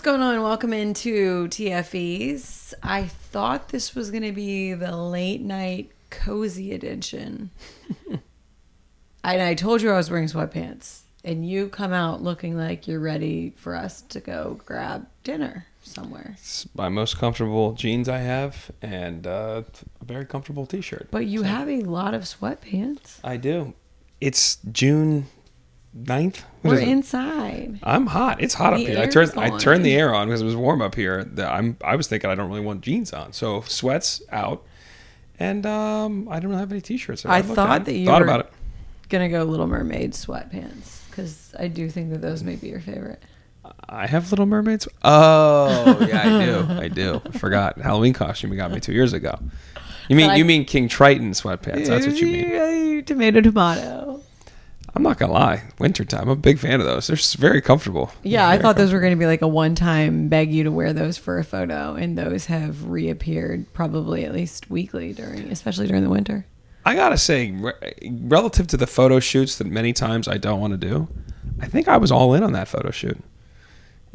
What's going on? Welcome into TFEs. I thought this was going to be the late night cozy edition. And I told you I was wearing sweatpants. And you come out looking like you're ready for us to go grab dinner somewhere. It's my most comfortable jeans I have and a very comfortable t-shirt. But you have a lot of sweatpants. I do. It's June 9th. We're inside. I'm hot. It's hot up here. I turned the air on because it was warm up here. I was thinking I don't really want jeans on. So sweats out. And I don't have any t-shirts. I thought that you were going to go Little Mermaid sweatpants. Because I do think that those may be your favorite. I have Little Mermaids. Oh, yeah, I do. I forgot. Halloween costume you got me 2 years ago. You mean King Triton sweatpants. That's what you mean. Tomato. I'm not going to lie. Wintertime. I'm a big fan of those. They're very comfortable. Yeah, I thought those were going to be like a one-time beg you to wear those for a photo. And those have reappeared probably at least weekly, especially during the winter. I got to say, relative to the photo shoots that many times I don't want to do, I think I was all in on that photo shoot.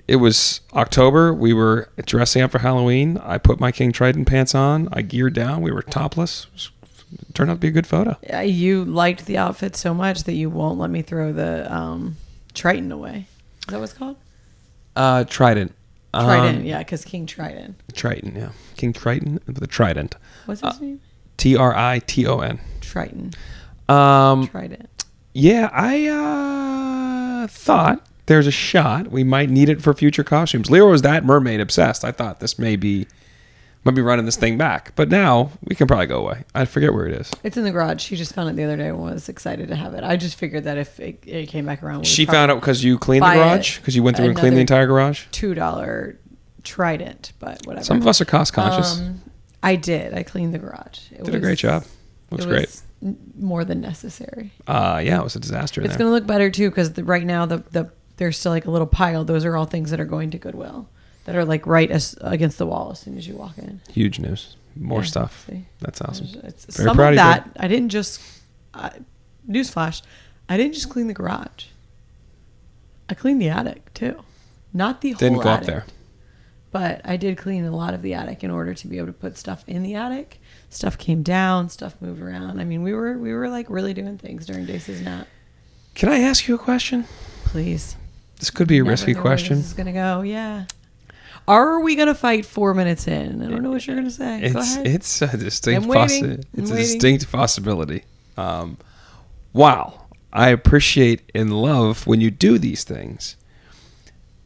It was October. We were dressing up for Halloween. I put my King Triton pants on. I geared down. We were topless. It turned out to be a good photo. Yeah, you liked the outfit so much that you won't let me throw the Triton away. Is that what it's called? Trident. Trident, yeah, because King Triton. Triton, yeah. King Triton with the Trident. What's his name? Triton. Triton. Trident. Yeah, I thought there's a shot we might need it for future costumes. Leo was that mermaid obsessed. I thought this might be running this thing back, but now we can probably go away. I forget where it is. It's in the garage. She just found it the other day and was excited to have it. I just figured that if it came back around, she found it because you cleaned the garage, because you went through and cleaned the entire garage. $2 Trident, but whatever. Some of us are cost conscious. I did. I cleaned the garage. Did a great job. Looks great. More than necessary. Yeah, it was a disaster. It's going to look better too because right now there's still like a little pile. Those are all things that are going to Goodwill that are like right against the wall as soon as you walk in. Huge news. More stuff. See? That's awesome. Very some proud of that. I didn't just newsflash. I didn't just clean the garage. I cleaned the attic too, not the whole. Didn't go attic. up there. But I did clean a lot of the attic in order to be able to put stuff in the attic. Stuff came down, stuff moved around. I mean, we were like really doing things during Dace's nap. Can I ask you a question? Please. This could be a risky question. This is going to go, yeah. Are we going to fight 4 minutes in? I don't know what you're going to say. Go ahead. It's a distinct distinct possibility. Wow. I appreciate and love when you do these things.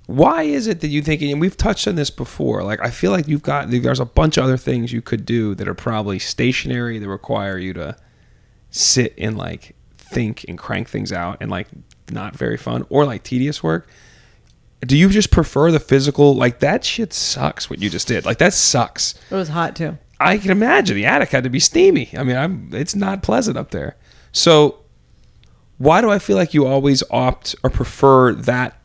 Why is it that you think, and we've touched on this before, like I feel like there's a bunch of other things you could do that are probably stationary that require you to sit and like think and crank things out and like not very fun or like tedious work. Do you just prefer the physical? Like that shit sucks what you just did. Like that sucks. It was hot too. I can imagine the attic had to be steamy. I mean, it's not pleasant up there. So why do I feel like you always opt or prefer that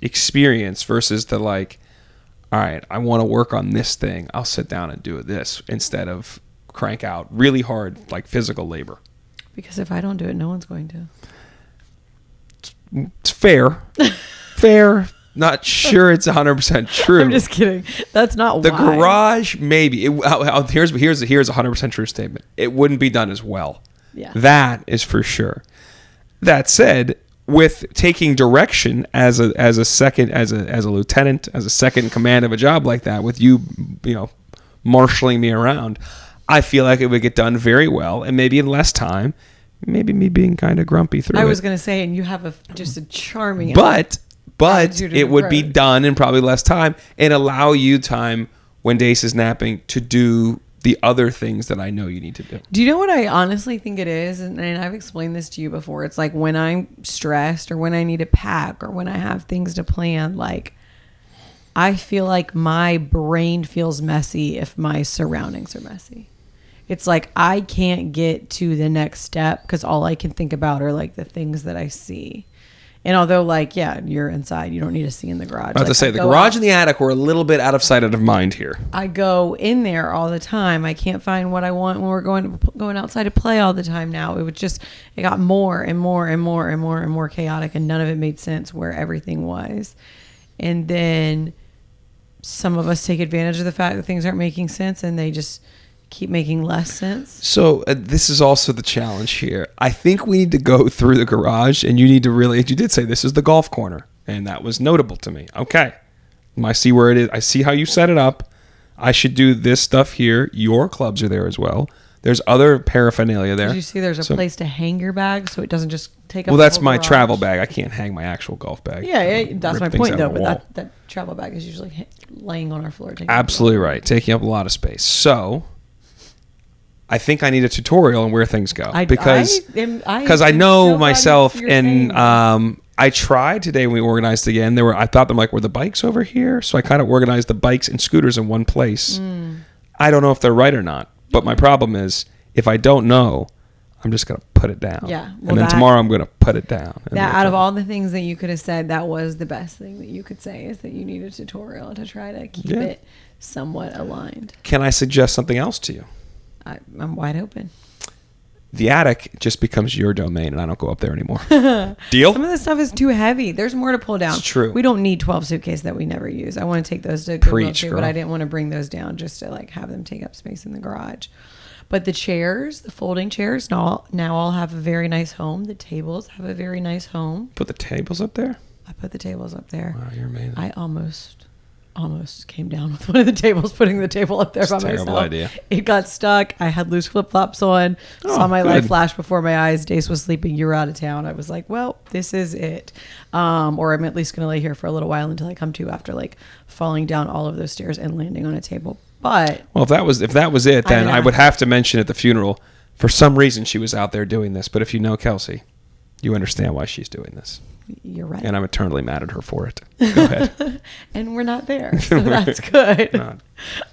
experience versus the like, all right, I want to work on this thing, I'll sit down and do this instead of crank out really hard like physical labor? Because if I don't do it, no one's going to. It's fair. Not sure it's 100% true. I'm just kidding. That's not the garage. Maybe here's a 100% true statement. It wouldn't be done as well. Yeah, that is for sure. That said, with taking direction as a lieutenant, as a second in command of a job like that, with you marshaling me around, I feel like it would get done very well, and maybe in less time. Maybe me being kind of grumpy through it. I was going to say, and you have just a charming. But it would be done in probably less time and allow you time when Dace is napping to do the other things that I know you need to do. Do you know what I honestly think it is? And I've explained this to you before. It's like when I'm stressed or when I need to pack or when I have things to plan, like I feel like my brain feels messy if my surroundings are messy. It's like I can't get to the next step because all I can think about are like the things that I see. And although, like, yeah, you're inside, you don't need to see in the garage. I have to say, the garage and the attic were a little bit out of sight, out of mind here. I go in there all the time. I can't find what I want when we're going outside to play all the time now. It got more and more and more and more and more chaotic, and none of it made sense where everything was. And then some of us take advantage of the fact that things aren't making sense and they just keep making less sense. So this is also the challenge here. I think we need to go through the garage, and you need to really, you did say this is the golf corner, and that was notable to me. Okay. I see where it is. I see how you set it up. I should do this stuff here. Your clubs are there as well. There's other paraphernalia there. Did you see there's a place to hang your bag so it doesn't just take up Well, the that's whole my garage? travel bag. I can't hang my actual golf bag. Yeah, that's my Rip things point, out though. of the But wall. that travel bag is usually laying on our floor. Absolutely right. Taking up a lot of space. So I think I need a tutorial on where things go. Because I know myself, and I tried today when we organized again. I thought them like, were the bikes over here? So I kind of organized the bikes and scooters in one place. I don't know if they're right or not. But my problem is, if I don't know, I'm just going to put it down. Yeah. Well, and then tomorrow I'm going to put it down. That out of all the things that you could have said, that was the best thing that you could say, is that you need a tutorial to try to keep it somewhat aligned. Can I suggest something else to you? I'm wide open. The attic just becomes your domain, and I don't go up there anymore. Deal? Some of the stuff is too heavy. There's more to pull down. It's true. We don't need 12 suitcases that we never use. I want to take those to Goodwill too, girl. but I didn't want to bring those down just to like have them take up space in the garage. But the chairs, the folding chairs, now all have a very nice home. The tables have a very nice home. Put the tables up there? I put the tables up there. Wow, you're amazing. I almost came down with one of the tables, putting the table up there by myself. Terrible idea. It got stuck. I had loose flip-flops on. Saw my life flash before my eyes. Dace was sleeping. You were out of town. I was like, well, this is it. Or I'm at least going to lay here for a little while until I come to, after like falling down all of those stairs and landing on a table. But well, if that was it, then I would have to mention at the funeral, for some reason she was out there doing this. But if you know Kelsey, you understand why she's doing this. You're right. And I'm eternally mad at her for it. Go ahead. And we're not there, so that's good.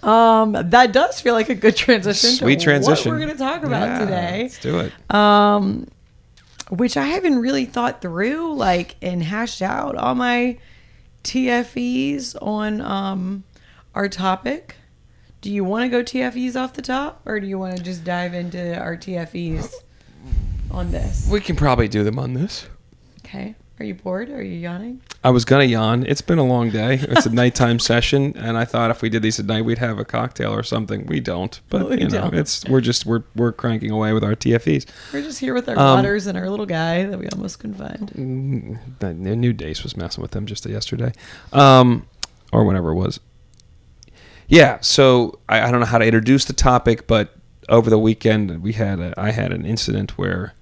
That does feel like a good transition. Sweet transition. What we're going to talk about today. Let's do it. Which I haven't really thought through, like, and hashed out all my TFEs on our topic. Do you want to go TFEs off the top, or do you want to just dive into our TFEs on this? We can probably do them on this. Okay. Are you bored? Are you yawning? I was gonna yawn. It's been a long day. It's a nighttime session, and I thought if we did these at night, we'd have a cocktail or something. We don't, but we're cranking away with our TFEs. We're just here with our waters and our little guy that we almost couldn't find. That new Dace was messing with them just yesterday, or whenever it was. Yeah. So I don't know how to introduce the topic, but over the weekend I had an incident where.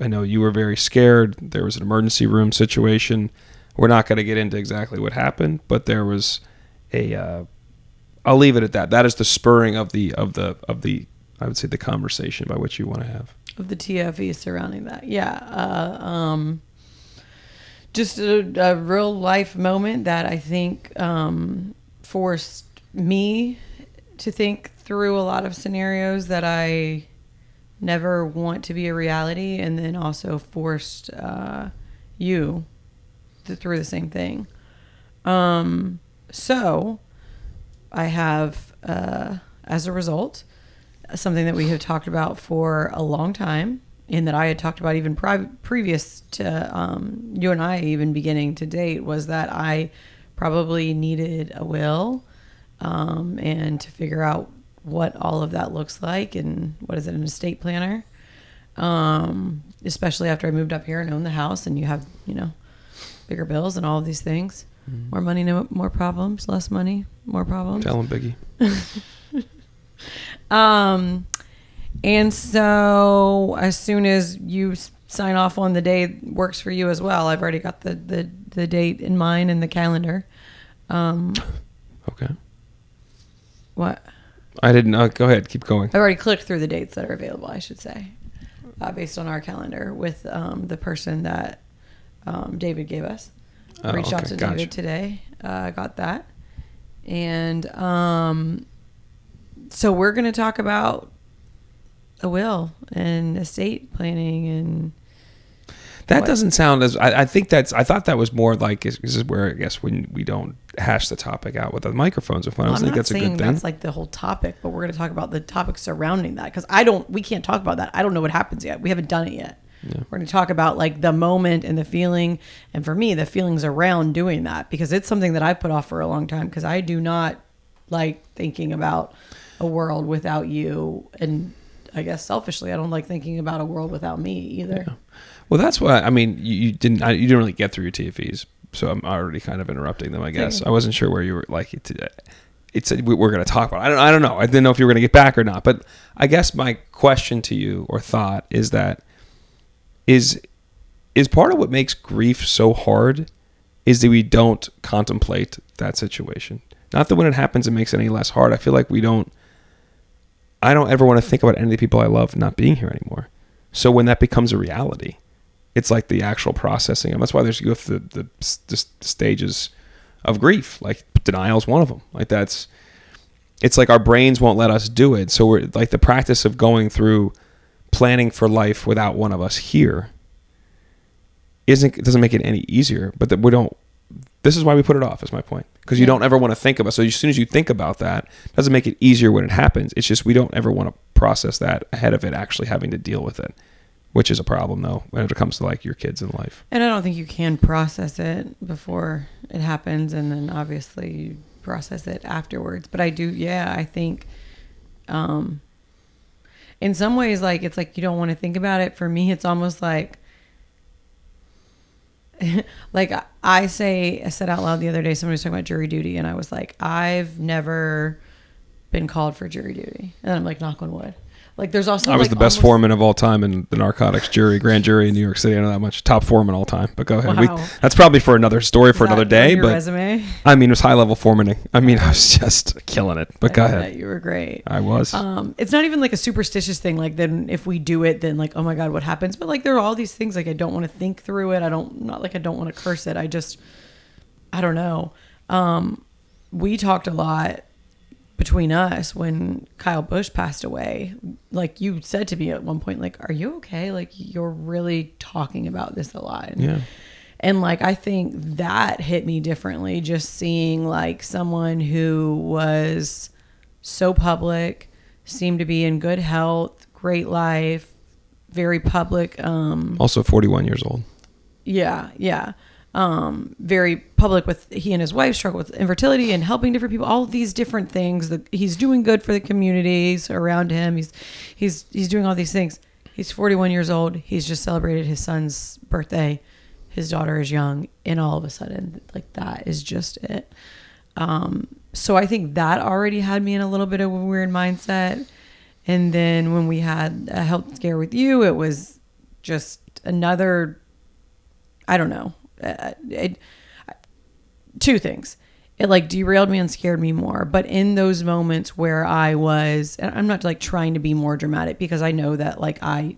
I know you were very scared. There was an emergency room situation. We're not going to get into exactly what happened, but there was I'll leave it at that. That is the spurring of the I would say the conversation by which you want to have. Of the TFE surrounding that. Yeah. Just a real life moment that I think forced me to think through a lot of scenarios that I never want to be a reality, and then also forced you through the same thing. So I have, as a result, something that we have talked about for a long time, and that I had talked about even previous to you and I even beginning to date, was that I probably needed a will, and to figure out what all of that looks like, and what is it, an estate planner, especially after I moved up here and owned the house, and you have, bigger bills and all of these things. More money, more problems. Less money, more problems. Tell them, Biggie. And so as soon as you sign off on the day works for you as well, I've already got the date in mind in the calendar. Okay. What? I didn't. Go ahead. Keep going. I've already clicked through the dates that are available, I should say, based on our calendar with the person that David gave us. Reached out to David today. Got that. And so we're going to talk about a will and estate planning and... That doesn't sound as... I thought that was more like... This is where, I guess, when we don't hash the topic out with the microphones in front of us. I think that's a good thing. That's like the whole topic, but we're going to talk about the topic surrounding that, because we can't talk about that. I don't know what happens yet. We haven't done it yet. Yeah. We're going to talk about like the moment and the feeling. And for me, the feelings around doing that, because it's something that I've put off for a long time, because I do not like thinking about a world without you. And I guess selfishly, I don't like thinking about a world without me either. Yeah. Well, that's why, I mean, you didn't really get through your TFEs. So I'm already kind of interrupting them, I guess. I wasn't sure where you were like, we're going to talk about it. I don't know. I didn't know if you were going to get back or not. But I guess my question to you or thought is that is part of what makes grief so hard is that we don't contemplate that situation. Not that when it happens, it makes it any less hard. I feel like I don't ever want to think about any of the people I love not being here anymore. So when that becomes a reality, it's like the actual processing. And that's why you go through the stages of grief. Like denial is one of them. Like it's like our brains won't let us do it. So we're like the practice of going through planning for life without one of us here doesn't make it any easier. But that this is why we put it off, is my point. Because you don't ever want to think about it. So as soon as you think about that, it doesn't make it easier when it happens. It's just we don't ever want to process that ahead of it actually having to deal with it. Which is a problem, though, when it comes to like your kids in life. And I don't think you can process it before it happens, and then obviously you process it afterwards. But I do, I think, in some ways, like it's like you don't want to think about it. For me, it's almost like, like I said out loud the other day, somebody was talking about jury duty, and I was like, I've never been called for jury duty, and I'm like, knock on wood. Like there's also I was the best foreman of all time in the narcotics grand jury in New York City. I know that much. Top foreman all time. But go ahead. Wow. That's probably for another story for another day. Your but resume? I mean, it was high level foreman. I mean, I was just killing it. But go ahead. You were great. I was. It's not even like a superstitious thing. Like then if we do it, then like, oh my God, what happens? But like there are all these things like I don't want to think through it. I don't want to curse it. I don't know. We talked a lot between us when Kyle Busch passed away. Like you said to me at one point, like, are you okay? Like you're really talking about this a lot. Yeah. And like, I think that hit me differently, just seeing like someone who was so public, seemed to be in good health, great life, very public. Also 41 years old. Yeah. Very public with he and his wife struggle with infertility and helping different people, all these different things that he's doing good for the communities around him. He's doing all these things. He's 41 years old. He's just celebrated his son's birthday. His daughter is young, and all of a sudden like that is just it. So I think that already had me in a little bit of a weird mindset. And then when we had a health scare with you, it was just another, I don't know. Two things. It like derailed me and scared me more. But in those moments where I was, and I'm not like trying to be more dramatic because I know that like I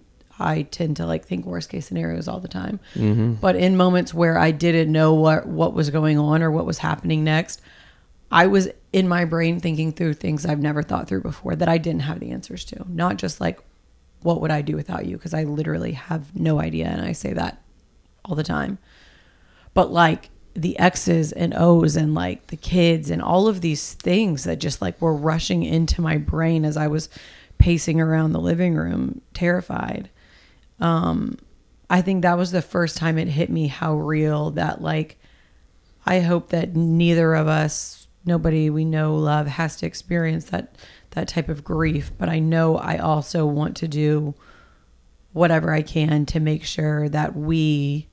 tend to like think worst case scenarios all the time. Mm-hmm. But in moments where I didn't know what was going on or what was happening next, I was in my brain thinking through things I've never thought through before that I didn't have the answers to. Not just like, what would I do without you? Because I literally have no idea. And I say that all the time. But like the X's and O's and like the kids and all of these things that just like were rushing into my brain as I was pacing around the living room, terrified. I think that was the first time it hit me how real that like, I hope that neither of us, nobody we know, love, has to experience that type of grief. But I know I also want to do whatever I can to make sure that we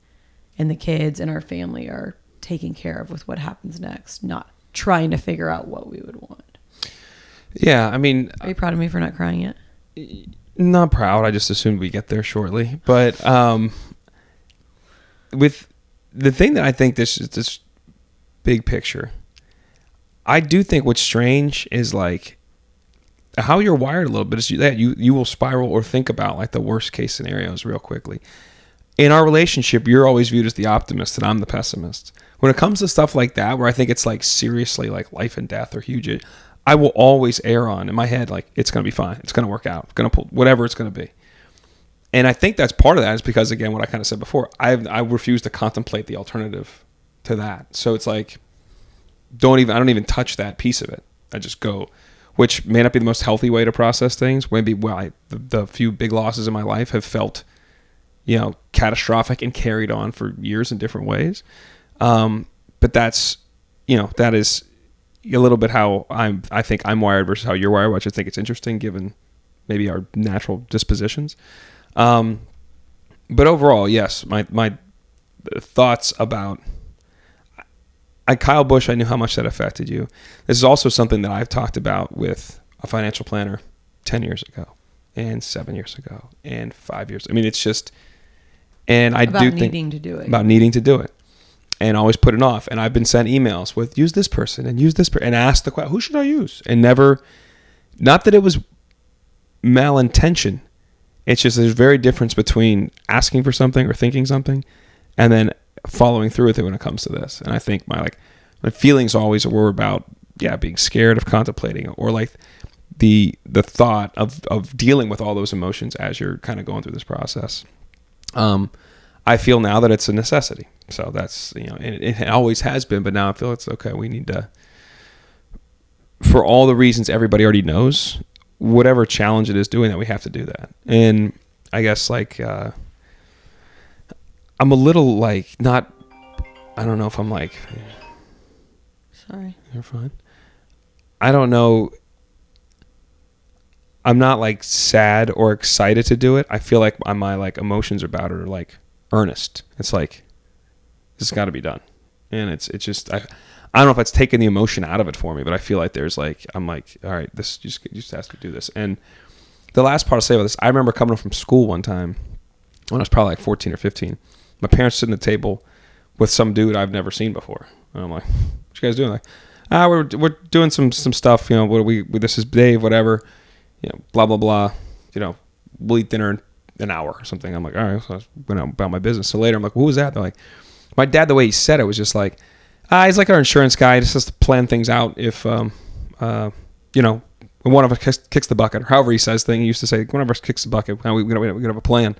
and the kids and our family are taken care of with what happens next, not trying to figure out what we would want. Yeah, I mean... Are you proud of me for not crying yet? Not proud. I just assumed we get there shortly. But with the thing that I think this big picture, I do think what's strange is like how you're wired a little bit is that you will spiral or think about like the worst case scenarios real quickly. In our relationship, you're always viewed as the optimist and I'm the pessimist. When it comes to stuff like that, where I think it's like seriously like life and death or huge, I will always err on in my head like it's going to be fine. It's going to work out. It's going to pull whatever it's going to be. And I think that's part of that is because, again, what I kind of said before, I refuse to contemplate the alternative to that. So it's like, I don't even touch that piece of it. I just go, which may not be the most healthy way to process things. Maybe the few big losses in my life have felt catastrophic and carried on for years in different ways. But that's, that is a little bit how I think I'm wired versus how you're wired, which I think it's interesting given maybe our natural dispositions. But overall, yes, my thoughts about Kyle Busch, I knew how much that affected you. This is also something that I've talked about with a financial planner 10 years ago and 7 years ago and 5 years. I mean, it's just, and I do think about needing to do it and always put it off. And I've been sent emails with use this person and use this person and ask the question, who should I use? And never, not that it was malintention. It's just there's very difference between asking for something or thinking something and then following through with it when it comes to this. And I think my feelings always were about, being scared of contemplating or like the thought of dealing with all those emotions as you're kind of going through this process. I feel now that it's a necessity. So that's, it always has been, but now I feel it's okay. We need to, for all the reasons everybody already knows, whatever challenge it is doing that, we have to do that. And I guess I'm a little not, I don't know if I'm sorry, you're fine. I don't know. I'm not sad or excited to do it. I feel like my emotions about it are earnest. It's this has got to be done. And it's just, I don't know if that's taken the emotion out of it for me, but I feel like there's I'm all right, this just has to do this. And the last part I'll say about this, I remember coming from school one time when I was probably 14 or 15. My parents sitting at the table with some dude I've never seen before. And I'm like, what you guys doing? We're doing some stuff, this is Dave, whatever, blah, blah, blah, we'll eat dinner in an hour or something. I'm like, all right, so I went out about my business. So later I'm like, who was that? They're like, my dad, the way he said it was just he's like our insurance guy. He just has to plan things out if, when one of us kicks the bucket, or however he says things. He used to say, one of us kicks the bucket, we're going to have a plan.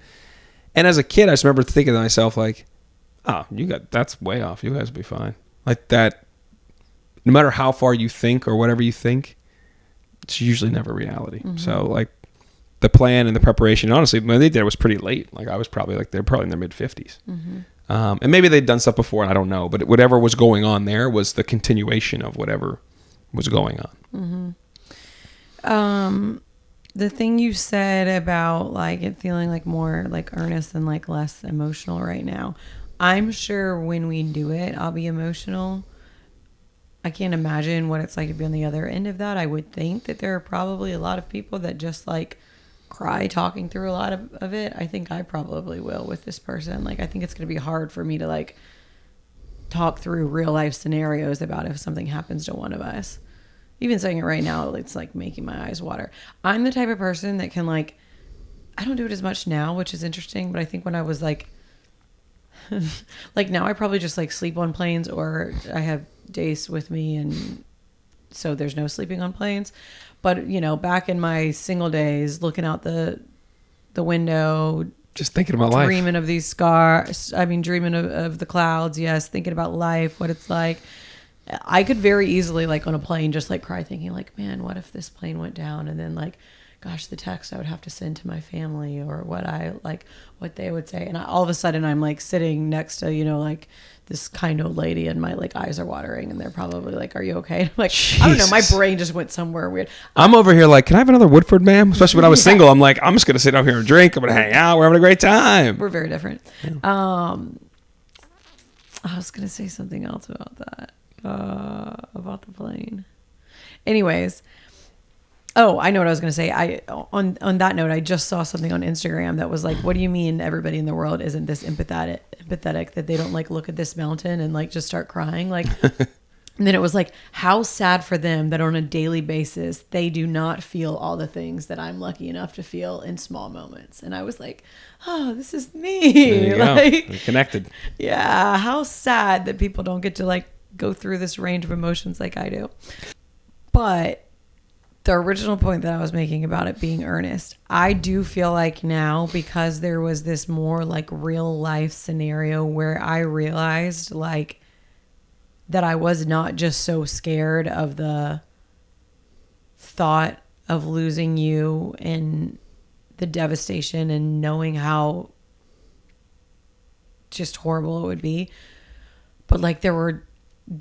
And as a kid, I just remember thinking to myself, that's way off. You guys will be fine. Like that, no matter how far you think or whatever you think, it's usually never reality. Mm-hmm. So the plan and the preparation, honestly, when they did it was pretty late. I was probably they're probably in their mid 50s. Mm-hmm. And maybe they'd done stuff before, and I don't know. But whatever was going on there was the continuation of whatever was going on. Mm-hmm. The thing you said about it feeling more earnest and less emotional right now, I'm sure when we do it, I'll be emotional. I can't imagine what it's like to be on the other end of that. I would think that there are probably a lot of people that just cry talking through a lot of it. I think I probably will with this person. I think it's going to be hard for me to talk through real life scenarios about if something happens to one of us. Even saying it right now, it's making my eyes water. I'm the type of person that can I don't do it as much now, which is interesting, but I think when I was now I probably just sleep on planes, or I have Dace with me, and so there's no sleeping on planes. But back in my single days, looking out the window, just thinking about life, dreaming of these scars. I mean, dreaming of the clouds. Yes, thinking about life, what it's like. I could very easily on a plane just cry, thinking man, what if this plane went down, and then gosh, the text I would have to send to my family, or what what they would say. And all of a sudden I'm sitting next to, this kind old lady, and my eyes are watering, and they're probably are you okay? I'm I don't know, my brain just went somewhere weird. I'm over here can I have another Woodford, ma'am? Especially when I was single, I'm I'm just going to sit up here and drink. I'm going to hang out. We're having a great time. We're very different. Yeah. I was going to say something else about that. About the plane. Anyways, I know what I was going to say. On that note, I just saw something on Instagram that was what do you mean everybody in the world isn't this empathetic that they don't look at this mountain and just start crying? And then it was how sad for them that on a daily basis they do not feel all the things that I'm lucky enough to feel in small moments. And I was oh, this is me. There you go. We're connected. Yeah, how sad that people don't get to go through this range of emotions like I do. But the original point that I was making about it being earnest, I do feel now, because there was this more real life scenario where I realized that I was not just so scared of the thought of losing you and the devastation and knowing how just horrible it would be. But like the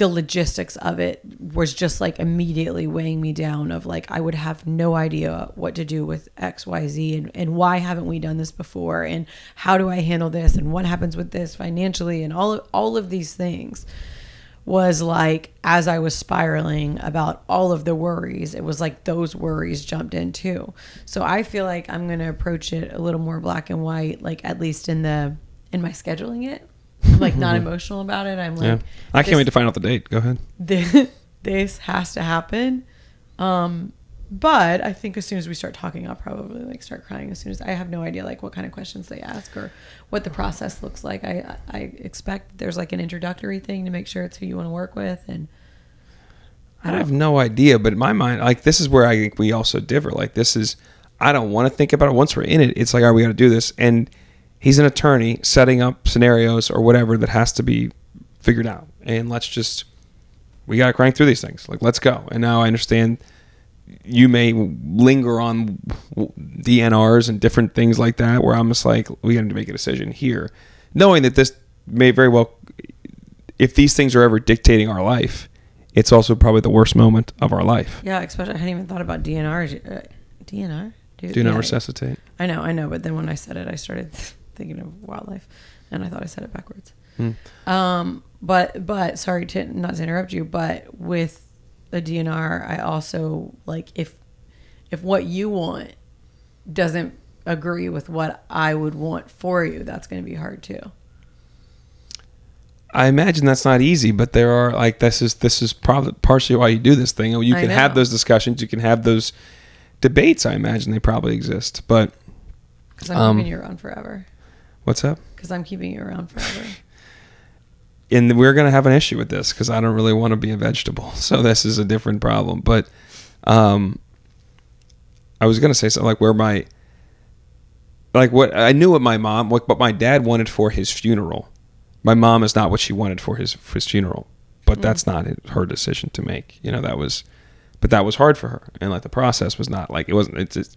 logistics of it was just like immediately weighing me down of like, I would have no idea what to do with XYZ and why haven't we done this before? And how do I handle this? And what happens with this financially? And all of these things was like, as I was spiraling about all of the worries, it was like those worries jumped in too. So I feel like I'm going to approach it a little more black and white, like at least in my scheduling it. I'm like not emotional about it. I'm like, I can't wait to find out the date. Go ahead. This has to happen. But I think as soon as we start talking, I'll probably like start crying as soon as I have no idea like what kind of questions they ask or what the process looks like. I expect there's like an introductory thing to make sure it's who you want to work with. And I have no idea, but in my mind, like this is where I think we also differ. Like this is, I don't want to think about it. Once we're in it, it's like, all right, we got to do this. And he's an attorney setting up scenarios or whatever that has to be figured out. And we got to crank through these things. Like, let's go. And now I understand you may linger on DNRs and different things like that where I'm just like, we got to make a decision here. Knowing that this may very well, if these things are ever dictating our life, it's also probably the worst moment of our life. Yeah, especially I hadn't even thought about DNR. DNR? Do not resuscitate. I know. But then when I said it, I started thinking of wildlife, and I thought I said it backwards. But sorry not to interrupt you, but with the DNR, I also like if what you want doesn't agree with what I would want for you, that's going to be hard too. I imagine that's not easy, but there are like this is probably partially why you do this thing. You can have those discussions, you can have those debates. I imagine they probably exist, but because I'm keeping you around forever. What's up? Because I'm keeping you around forever. And we're going to have an issue with this because I don't really want to be a vegetable. So this is a different problem. But I was going to say something like what I knew what my dad wanted for his funeral. My mom is not what she wanted for his funeral, but that's not her decision to make. That was hard for her. And like the process was not like, it's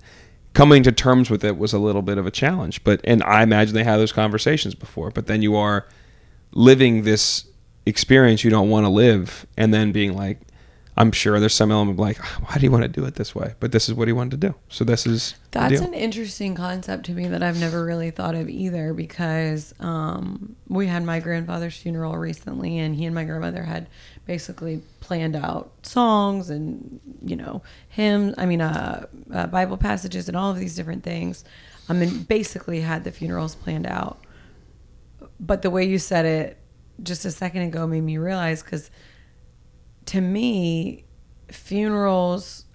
coming to terms with it was a little bit of a challenge, and I imagine they had those conversations before, but then you are living this experience you don't want to live, and then being like, I'm sure there's some element of like, why do you want to do it this way? But this is what he wanted to do. So that's an interesting concept to me that I've never really thought of either, because we had my grandfather's funeral recently, and he and my grandmother had basically planned out songs and hymns, Bible passages and all of these different things. Basically had the funerals planned out. But the way you said it just a second ago made me realize, because to me, funerals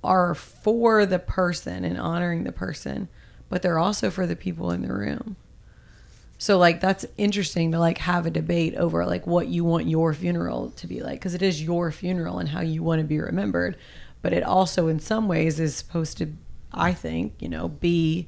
are for the person and honoring the person, but they're also for the people in the room. So like, that's interesting to like have a debate over like what you want your funeral to be like, because it is your funeral and how you want to be remembered. But it also in some ways is supposed to, I think, be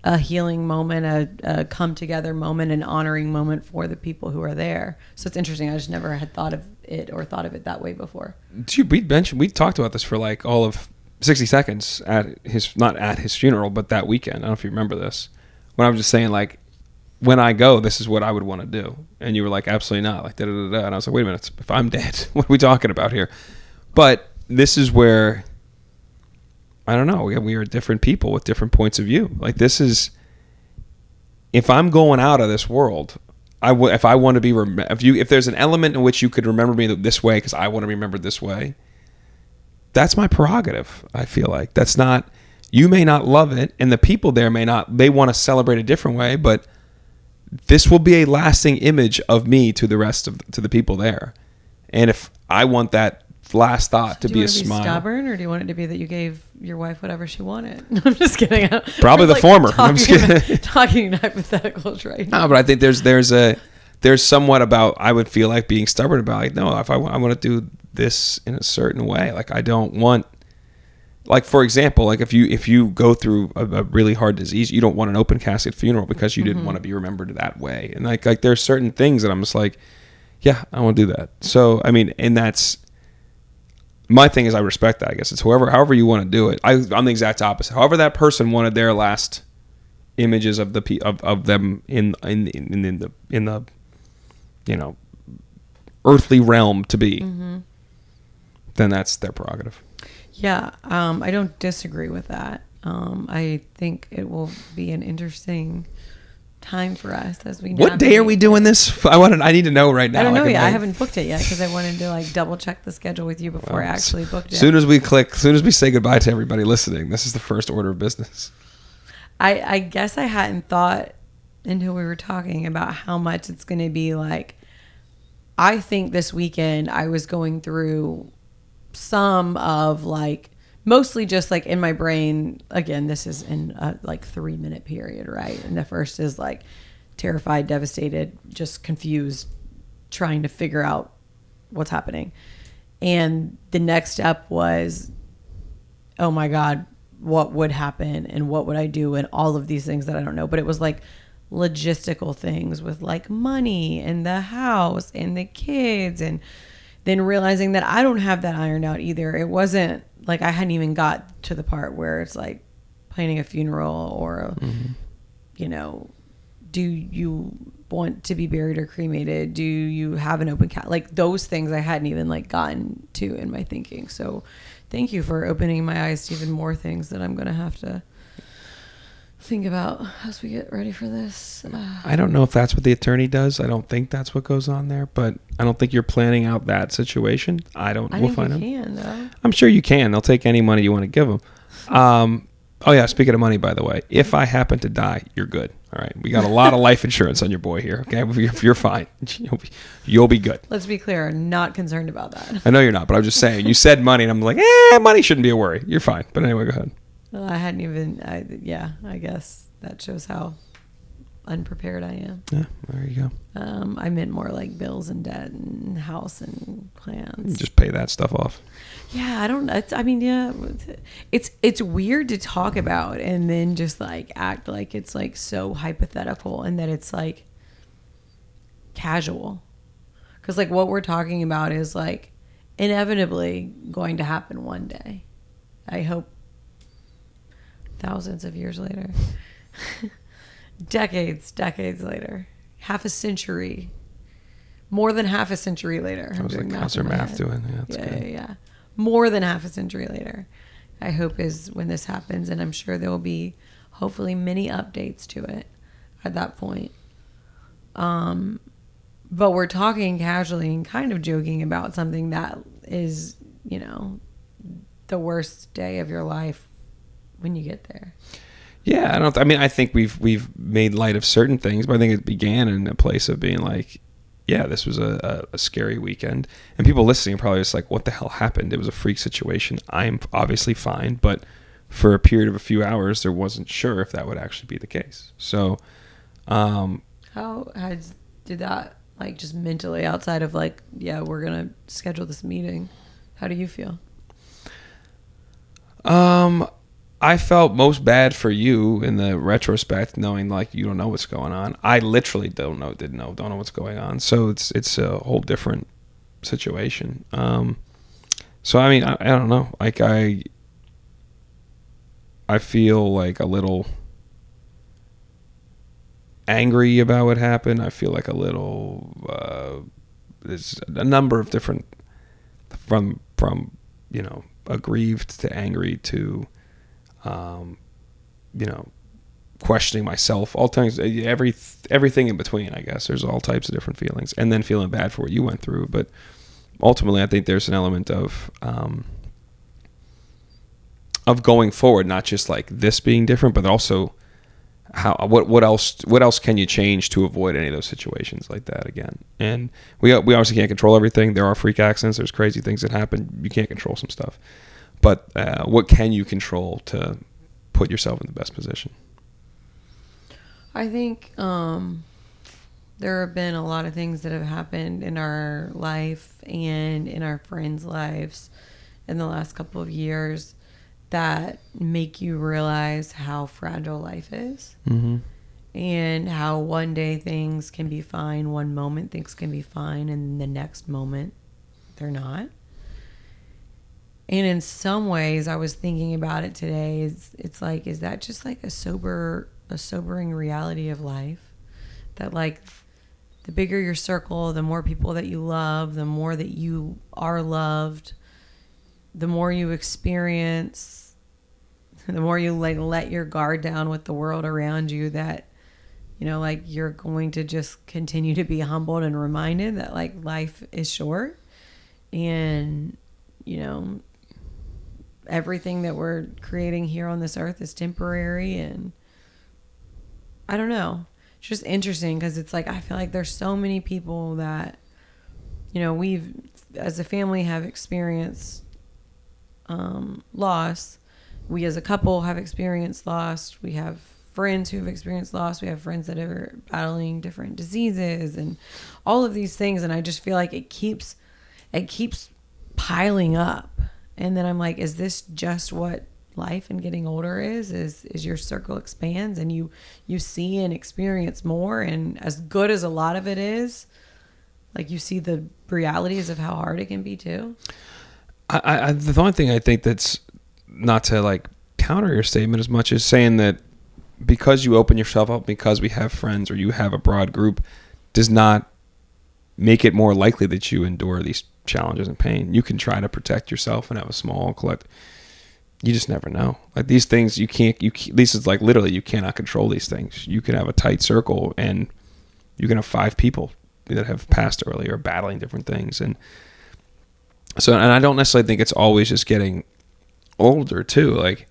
a healing moment, a come together moment, an honoring moment for the people who are there. So it's interesting. I just never had thought of it that way before. We talked about this for like all of 60 seconds not at his funeral, but that weekend. I don't know if you remember this. When I was just saying like, when I go, this is what I would want to do. And you were like, absolutely not. Like, da-da-da-da. And I was like, wait a minute. If I'm dead, what are we talking about here? But this is where, I don't know, we are different people with different points of view. Like this is, if I'm going out of this world, if I want to be, if there's an element in which you could remember me this way because I want to be remembered this way, that's my prerogative. I feel like that's not, you may not love it, and the people there they want to celebrate a different way, but this will be a lasting image of me to the people there. And if I want that last thought to be a smile. Do you want to be stubborn, or do you want it to be that you gave your wife whatever she wanted? I'm just kidding. Probably the former. I'm just kidding. Talking hypotheticals right now. No, but I think there's somewhat about, I would feel like being stubborn about like, no, if I want to do this in a certain way, like I don't want, like for example, like if you go through a really hard disease, you don't want an open casket funeral because you didn't want to be remembered that way. And like there's certain things that I'm just like, yeah, I want to do that. So and that's my thing is, I respect that. I guess it's however you want to do it. I'm the exact opposite. However that person wanted their last images of of them in the earthly realm to be, then that's their prerogative. Yeah, I don't disagree with that. I think it will be an interesting time for us as we. What day are we doing this? I need to know right now. I don't know yet. I haven't booked it yet because I wanted to like double check the schedule with you before I actually booked it. As soon as we say goodbye to everybody listening, this is the first order of business. I guess I hadn't thought until we were talking about how much it's going to be like. I think this weekend I was going through some of like mostly just like in my brain. Again, this is in a like 3-minute period, right? And the first is like terrified, devastated, just confused, trying to figure out what's happening. And the next step was, oh my God, what would happen and what would I do and all of these things that I don't know. But it was like logistical things with like money and the house and the kids, and then realizing that I don't have that ironed out either. It wasn't like I hadn't even got to the part where it's like planning a funeral or, do you want to be buried or cremated? Do you have an open cat? Like those things I hadn't even like gotten to in my thinking. So thank you for opening my eyes to even more things that I'm going to have to think about as we get ready for this. I don't know if that's what the attorney does. I don't think that's what goes on there, but I don't think you're planning out that situation. We'll find out. Can, though. I'm sure you can. They'll take any money you want to give them. Oh yeah, speaking of money, by the way, if I happen to die, you're good. All right, we got a lot of life insurance on your boy here. Okay, you're fine. You'll be good. Let's be clear, not concerned about that. I know you're not, but I'm just saying. You said money, and I'm like, money shouldn't be a worry. You're fine. But anyway, go ahead. Well, I hadn't even. I guess that shows how unprepared I am. Yeah, there you go. I meant more like bills and debt and house and plans. You just pay that stuff off. Yeah, I don't. It's weird to talk about and then just like act like it's like so hypothetical and that it's like casual, because like what we're talking about is like inevitably going to happen one day. I hope thousands of years later, decades later, half a century, more than half a century later. I was like, how's their math doing? Yeah, that's good. Yeah. More than half a century later, I hope is when this happens, and I'm sure there will be hopefully many updates to it at that point. But we're talking casually and kind of joking about something that is, the worst day of your life when you get there. Yeah, I think we've made light of certain things, but I think it began in a place of being like, yeah, this was a scary weekend. And people listening are probably just like, what the hell happened? It was a freak situation. I'm obviously fine, but for a period of a few hours, there wasn't sure if that would actually be the case. So, did that, like, just mentally outside of like, yeah, we're going to schedule this meeting, how do you feel? I felt most bad for you in the retrospect, knowing like you don't know what's going on. I literally don't know what's going on. So it's a whole different situation. So I mean, I don't know. Like I feel like a little angry about what happened. I feel like a little. There's a number of different from aggrieved to angry to. Questioning myself, all times, everything in between, I guess. There's all types of different feelings, and then feeling bad for what you went through. But ultimately, I think there's an element of going forward, not just like this being different, but also what else can you change to avoid any of those situations like that again. And we obviously can't control everything. There are freak accidents. There's crazy things that happen. You can't control some stuff. But what can you control to put yourself in the best position? I think there have been a lot of things that have happened in our life and in our friends' lives in the last couple of years that make you realize how fragile life is. Mm-hmm. And how one day things can be fine, one moment things can be fine, and the next moment they're not. And in some ways, I was thinking about it today. It's like, is that just like a sober a sobering reality of life. That like the bigger your circle, the more people that you love, the more that you are loved, the more you experience, the more you like let your guard down with the world around you, that, you know, like you're going to just continue to be humbled and reminded that like life is short, and, you know, everything that we're creating here on this earth is temporary. And I don't know. It's just interesting because it's like I feel like there's so many people that, you know, we've as a family have experienced loss. We as a couple have experienced loss. We have friends who have experienced loss. We have friends that are battling different diseases and all of these things. And I just feel like it keeps piling up. And then I'm like, is this just what life and getting older is your circle expands and you see and experience more, and as good as a lot of it is, like you see the realities of how hard it can be too. The only thing I think that's not to like counter your statement as much as saying that because you open yourself up, because we have friends or you have a broad group, does not make it more likely that you endure these challenges and pain. You can try to protect yourself and have a small collect. You just never know. Like these things, this is like literally you cannot control these things. You can have a tight circle and you can have 5 people that have passed early or battling different things. And so, and I don't necessarily think it's always just getting older too. Like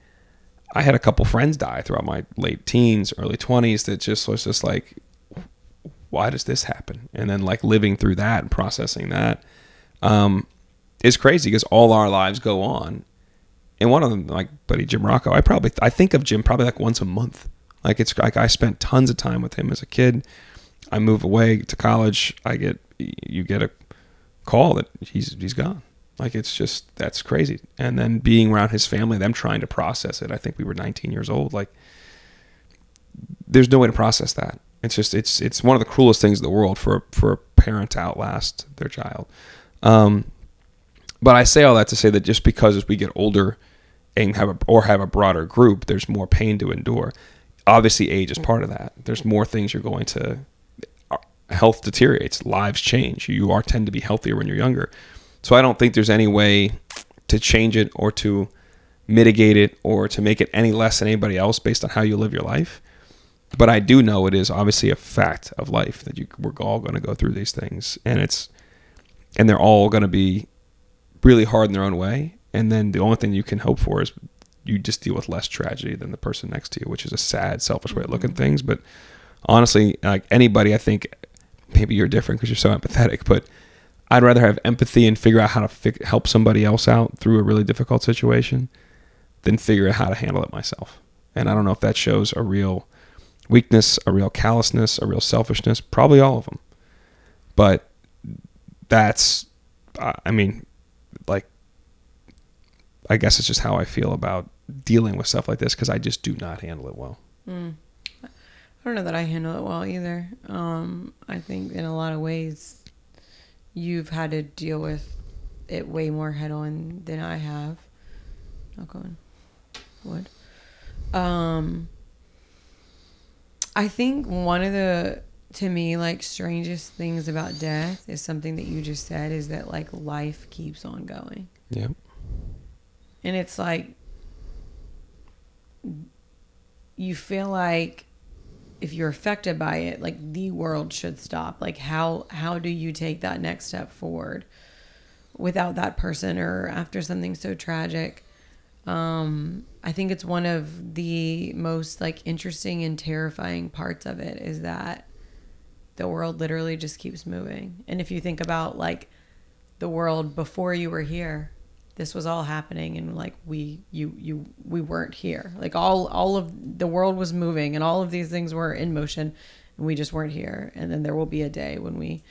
I had a couple friends die throughout my late teens, early 20s that just was just like, why does this happen? And then like living through that and processing that is crazy because all our lives go on. And one of them, like buddy Jim Rocco, I think of Jim probably like once a month. Like it's like I spent tons of time with him as a kid. I move away to college. You get a call that he's gone. Like it's just, that's crazy. And then being around his family, them trying to process it. I think we were 19 years old. Like there's no way to process that. It's just, it's one of the cruelest things in the world for a parent to outlast their child. But I say all that to say that just because as we get older and have a broader group, there's more pain to endure. Obviously, age is part of that. There's more things you're going to. Health deteriorates, lives change. You tend to be healthier when you're younger. So I don't think there's any way to change it or to mitigate it or to make it any less than anybody else based on how you live your life. But I do know it is obviously a fact of life that we're all going to go through these things, and they're all going to be really hard in their own way. And then the only thing you can hope for is you just deal with less tragedy than the person next to you, which is a sad, selfish way of looking at things. But honestly, like anybody, I think maybe you're different because you're so empathetic, but I'd rather have empathy and figure out how to help somebody else out through a really difficult situation than figure out how to handle it myself. And I don't know if that shows a real weakness, a real callousness, a real selfishness, probably all of them. But that's, I mean, like, I guess it's just how I feel about dealing with stuff like this because I just do not handle it well. I don't know that I handle it well either. I think in a lot of ways you've had to deal with it way more head on than I have. Knock on wood. I think one of the, to me, like strangest things about death is something that you just said, is that like life keeps on going. Yep. And it's like you feel like if you're affected by it, like the world should stop. Like how do you take that next step forward without that person or after something so tragic? I think it's one of the most like interesting and terrifying parts of it is that the world literally just keeps moving. And if you think about like the world before you were here, this was all happening and like we weren't here. Like all of the world was moving and all of these things were in motion and we just weren't here. And then there will be a day when we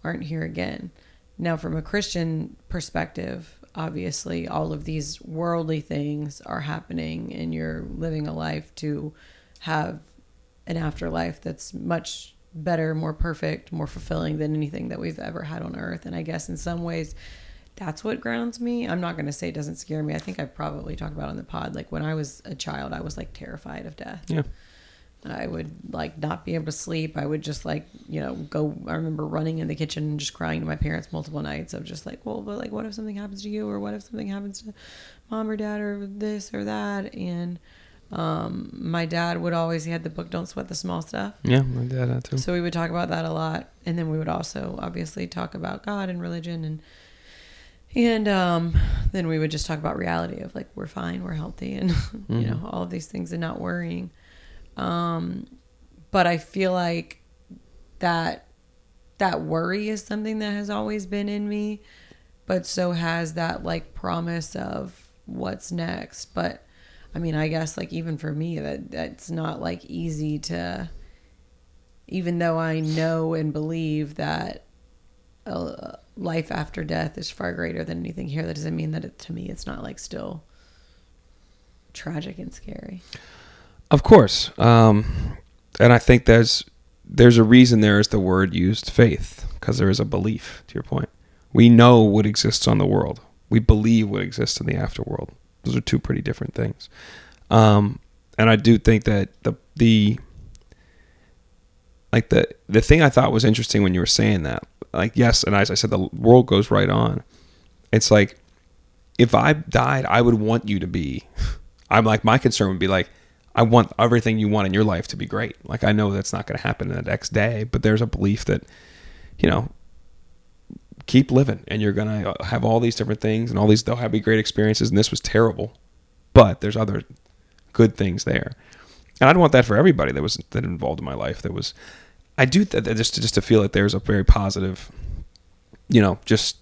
aren't here again. Now, from a Christian perspective, obviously all of these worldly things are happening and you're living a life to have an afterlife that's much better, more perfect, more fulfilling than anything that we've ever had on earth. And I guess in some ways that's what grounds me. I'm not going to say it doesn't scare me. I think I probably talked about it on the pod. Like when I was a child, I was like terrified of death. Yeah. I would like not be able to sleep. I would just like, go. I remember running in the kitchen and just crying to my parents multiple nights of just like, well, but like, what if something happens to you, or what if something happens to mom or dad, or this or that? And my dad would always, he had the book Don't Sweat the Small Stuff. Yeah, my dad had too. So we would talk about that a lot, and then we would also obviously talk about God and religion, and then we would just talk about reality of like, we're fine, we're healthy, and all of these things, and not worrying. But I feel like that worry is something that has always been in me, but so has that like promise of what's next. But I mean, I guess like even for me, that's not like easy to, even though I know and believe that life after death is far greater than anything here, that doesn't mean that to me, it's not like still tragic and scary. Of course. And I think there's a reason there is the word used, faith, because there is a belief, to your point. We know what exists on the world. We believe what exists in the afterworld. Those are two pretty different things. And I do think that the thing I thought was interesting when you were saying that, like, yes, and as I said, the world goes right on. It's like, if I died, I would want you to be, I'm like, my concern would be like, I want everything you want in your life to be great. Like, I know that's not going to happen in the next day, but there's a belief that, keep living, and you're going to have all these different things, and all these, they'll have be great experiences, and this was terrible, but there's other good things there. And I'd want that for everybody that involved in my life. I do just to feel like there's a very positive, just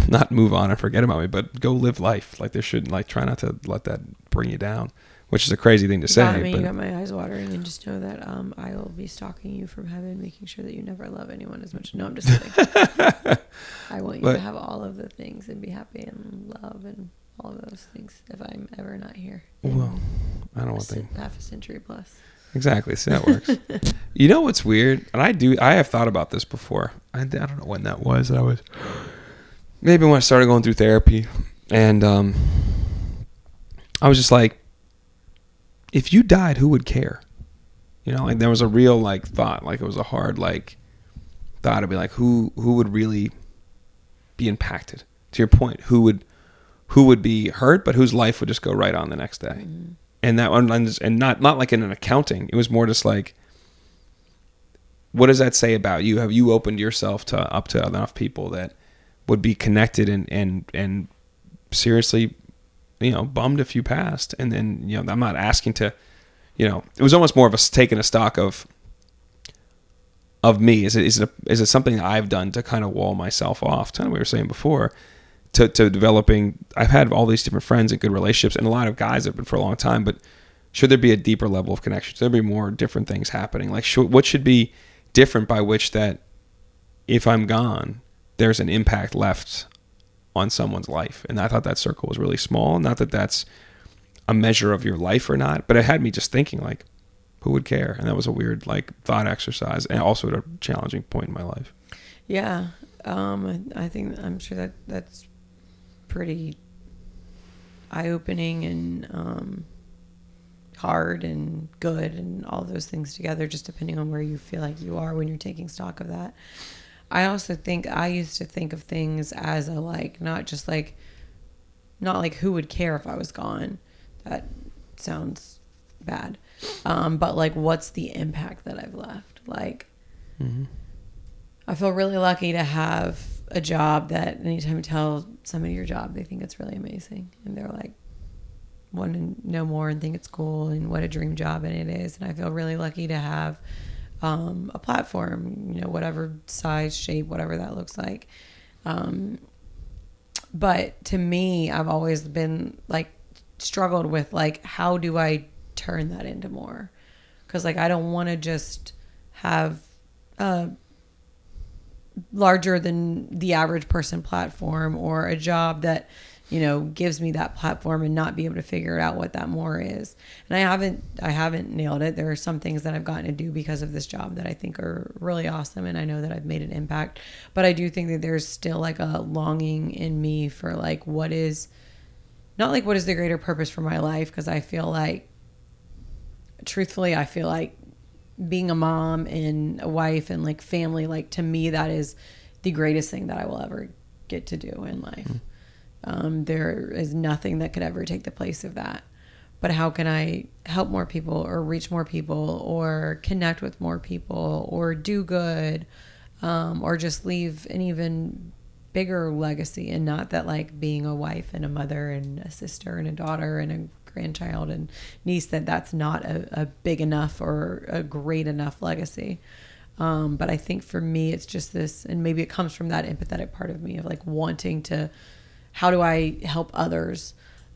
not move on and forget about me, but go live life. Like, there shouldn't, like, try not to let that bring you down, which is a crazy thing to say. You got my eyes watering, and just know that I will be stalking you from heaven, making sure that you never love anyone as much. No, I'm just kidding. I want you to have all of the things and be happy and love and all of those things if I'm ever not here. Well, I don't want to half a century plus. Exactly. See, that works. You know what's weird? And I have thought about this before. I don't know when that was. Maybe when I started going through therapy, and I was just like, if you died, who would care? Like, there was a real like thought, like it was a hard like thought to be like, who would really be impacted? To your point, who would be hurt, but whose life would just go right on the next day? Mm-hmm. And that one, and not like in an accounting. It was more just like, what does that say about you? Have you opened yourself up to enough people that would be connected and seriously, bummed if you passed? And then, I'm not asking to, it was almost more of taking a stock of me. Is it something I've done to kind of wall myself off? Kind of what we were saying before, to developing. I've had all these different friends and good relationships, and a lot of guys have been for a long time, but should there be a deeper level of connection? Should there be more different things happening? Like, what should be different by which that if I'm gone, there's an impact left on someone's life? And I thought that circle was really small. Not that that's a measure of your life or not, but it had me just thinking, like, who would care? And that was a weird like thought exercise, and also at a challenging point in my life. Yeah. I'm sure that's pretty eye-opening and hard and good and all those things together, just depending on where you feel like you are when you're taking stock of that. I also think I used to think of things as a like, not like who would care if I was gone. That sounds bad. But like, what's the impact that I've left? Like, mm-hmm. I feel really lucky to have a job that anytime you tell somebody your job, they think it's really amazing. And they're like, want to know more and think it's cool and what a dream job and it is. And I feel really lucky to have a platform, whatever size, shape, whatever that looks like. But to me, I've always been like struggled with like, how do I turn that into more? Because like, I don't want to just have a larger than the average person platform, or a job that gives me that platform and not be able to figure out what that more is. And I haven't nailed it. There are some things that I've gotten to do because of this job that I think are really awesome, and I know that I've made an impact. But I do think that there's still like a longing in me for like, what is the greater purpose for my life? Because I feel like truthfully, I feel like being a mom and a wife and like family, like to me, that is the greatest thing that I will ever get to do in life. There is nothing that could ever take the place of that. But how can I help more people or reach more people or connect with more people or do good, or just leave an even bigger legacy? And not that like being a wife and a mother and a sister and a daughter and a grandchild and niece, that's not a big enough or a great enough legacy. But I think for me, it's just this, and maybe it comes from that empathetic part of me of like wanting to, how do I help others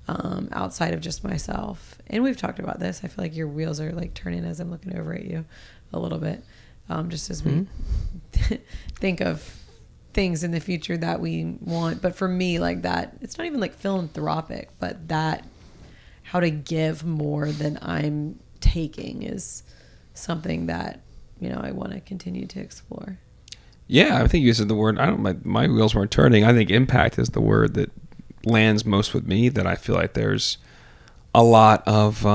outside of just myself? And we've talked about this. I feel like your wheels are like turning as I'm looking over at you a little bit, just as we think of things in the future that we want. But for me, like that, it's not even like philanthropic, but that how to give more than I'm taking is something that, you know, I want to continue to explore. Yeah, I think you said the word. My wheels weren't turning. I think impact is the word that lands most with me. That I feel like there's a lot of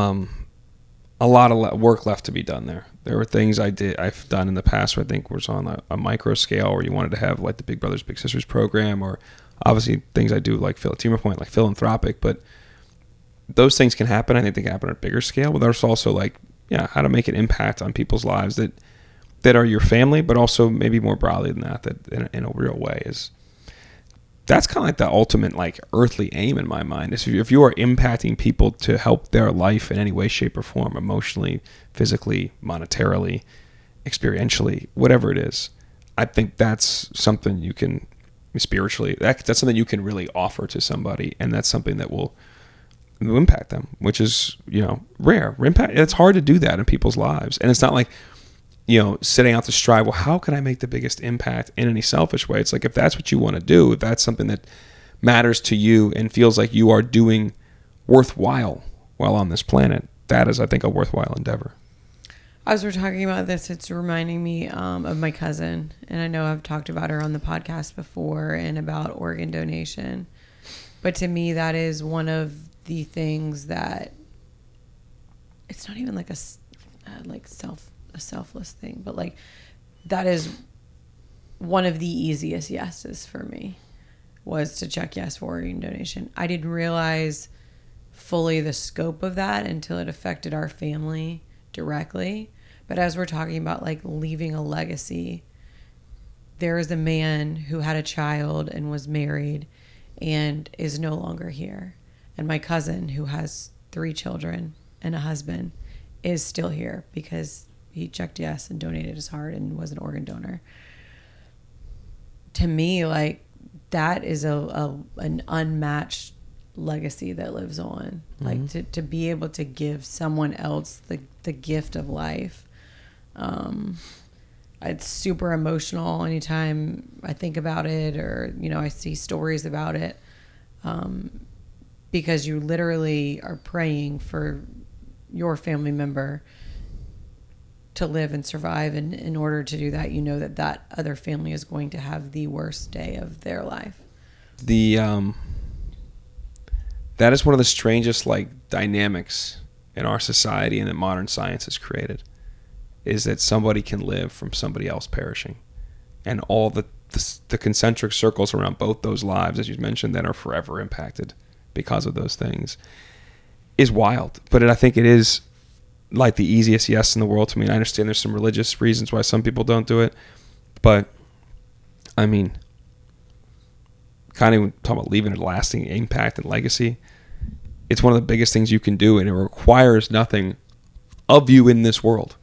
work left to be done there. There were things I've done in the past where I think was on a micro scale, where you wanted to have like the Big Brothers Big Sisters program, or obviously things I do like to your point, like philanthropic. But those things can happen. I think they can happen on a bigger scale. But there's also like, yeah, how to make an impact on people's lives that are your family, but also maybe more broadly than that in a real way that's kind of like the ultimate like earthly aim in my mind. Is if you are impacting people to help their life in any way, shape, or form, emotionally, physically, monetarily, experientially, whatever it is, I think that's something you can spiritually, that's something you can really offer to somebody, and that's something that will impact them, which is, you know, rare. Impact. It's hard to do that in people's lives, and it's not like, you know, setting out to strive, well, how can I make the biggest impact in any selfish way? It's like, if that's what you want to do, if that's something that matters to you and feels like you are doing worthwhile while on this planet, that is, I think, a worthwhile endeavor. As we're talking about this, it's reminding me of my cousin. And I know I've talked about her on the podcast before and about organ donation. But to me, that is one of the things that, it's not even like a selfless thing, but like that is one of the easiest yeses for me, was to check yes for organ donation. I didn't realize fully the scope of that until it affected our family directly. But as we're talking about like leaving a legacy, there is a man who had a child and was married and is no longer here. And my cousin, who has 3 children and a husband, is still here because he checked yes and donated his heart and was an organ donor. To me, like, that is an unmatched legacy that lives on. Mm-hmm. Like to be able to give someone else the gift of life. It's super emotional anytime I think about it, or, you know, I see stories about it, because you literally are praying for your family member to live and survive, and in order to do that, you know that other family is going to have the worst day of their life. That is one of the strangest like dynamics in our society and that modern science has created, is that somebody can live from somebody else perishing, and all the concentric circles around both those lives, as you mentioned, that are forever impacted because of those things, is wild. But I think it is like the easiest yes in the world to me. I understand there's some religious reasons why some people don't do it, but I mean, kind of talking about leaving a lasting impact and legacy, it's one of the biggest things you can do, and it requires nothing of you in this world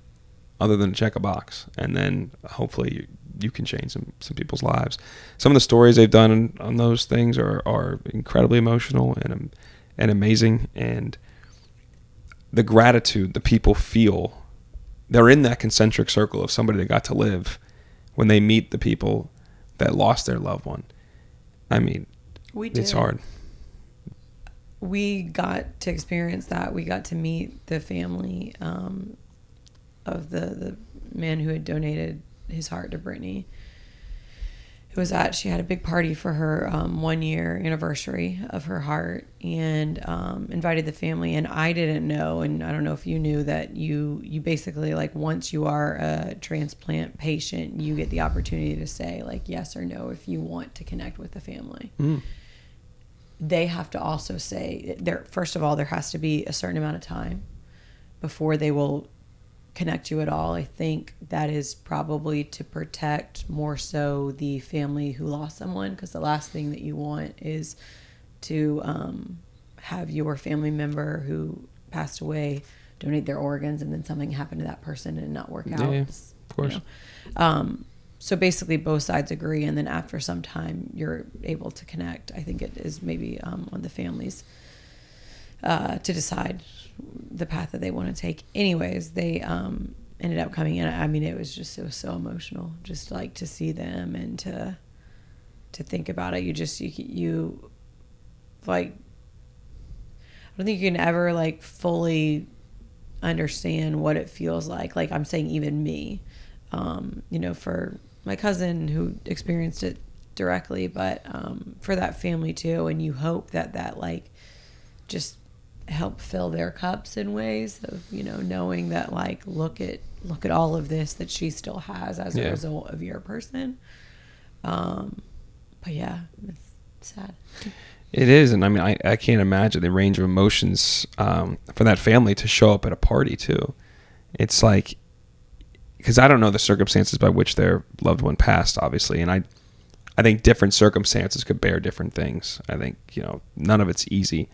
other than to check a box, and then hopefully you can change some people's lives. Some of the stories they've done on those things are incredibly emotional and amazing, and the gratitude the people feel, they're in that concentric circle of somebody that got to live when they meet the people that lost their loved one. I mean, it's hard. We got to experience that. We got to meet the family of the man who had donated his heart to Brittany. It she had a big party for her 1 year anniversary of her heart, and invited the family. And I didn't know, and I don't know if you knew, that you basically, like, once you are a transplant patient, you get the opportunity to say, like, yes or no if you want to connect with the family. They have to also say, first of all, there has to be a certain amount of time before they will connect you at all. I think that is probably to protect more so the family who lost someone, because the last thing that you want is to have your family member who passed away donate their organs and then something happen to that person and not work out. Yeah, of course. You know? So basically both sides agree, and then after some time you're able to connect. I think it is maybe on the families to decide the path that they want to take. Anyways, they ended up coming in. I mean, it was so emotional, just like to see them and to think about it. You like, I don't think you can ever like fully understand what it feels like. Like, I'm saying even me, for my cousin who experienced it directly, but for that family too. And you hope that like just help fill their cups in ways of, knowing that, like, look at all of this that she still has as a result of your person. But yeah, it's sad. It is. And I mean, I can't imagine the range of emotions for that family to show up at a party too. It's like, because I don't know the circumstances by which their loved one passed, obviously. And I think different circumstances could bear different things. I think, none of it's easy.